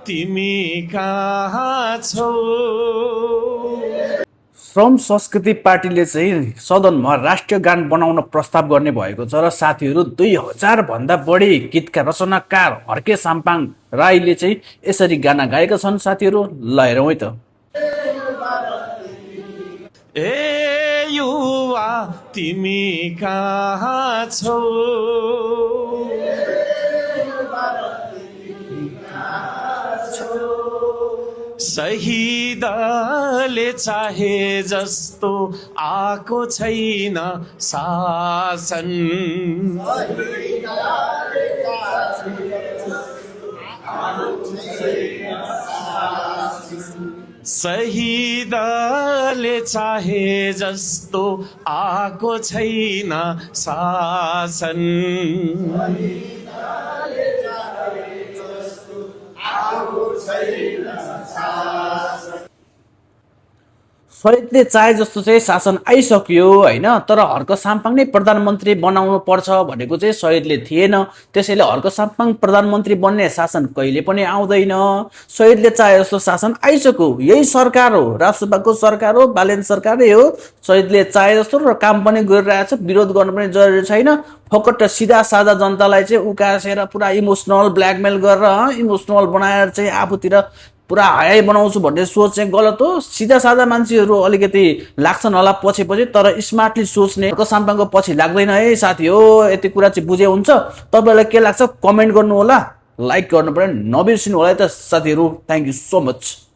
तिमी कहाँ छौ। श्रम संस्कृति पार्टीले चाहिँ सदनमा राष्ट्रिय गान बनाउन प्रस्ताव गर्ने भएको छ र साथीहरू 2000 भन्दा बढी गीतका रचनाकार हर्के साम्पाङ राईले चाहिँ यसरी गाना गाएका छन् साथीहरू। ल हेरौँ है त। ए युवा तिमी कहाँ छौ, शहीदले चाहे जस्तो आको छैन शासन। शहीदले चाहे जस्तो आको छैन शासन। शहीदले चाहे जस्तो चाहिँ शासन आइसक्यो होइन, तर हर्क साम्पाङ नै प्रधानमन्त्री बनाउनु पर्छ भनेको चाहिँ शहीदले थिएन। त्यसैले हर्क साम्पाङ प्रधानमन्त्री बन्ने शासन कहिले पनि आउँदैन। शहीदले चाहे जस्तो शासन आइसक्यो, यही सरकार हो, राजसभाको सरकार हो, बालेन सरकारै हो। शहीदले चाहे जस्तो र काम पनि गरिरहेछ, विरोध गर्नु पनि जरुरी छैन। फकट सिधा सादा जनतालाई चाहिँ उकासेर पुरा इमोसनल ब्ल्याकमेल गरेर इमोसनल बनाएर चाहिँ आफूतिर पुरा हाई बनाउँछु भन्ने सोच चाहिँ गलत हो। सिधा सादा मान्छेहरू अलिकति लाग्छन् होला पछि पछि, तर स्मार्टली सोच्ने हर्क साम्पाङको पछि लाग्दैन है साथी हो। यति कुरा चाहिँ बुझे हुन्छ। तपाईँलाई के लाग्छ कमेन्ट गर्नु होला, लाइक गर्नु पनि नबिर्सिनु होला है त साथीहरू। Thank you so much.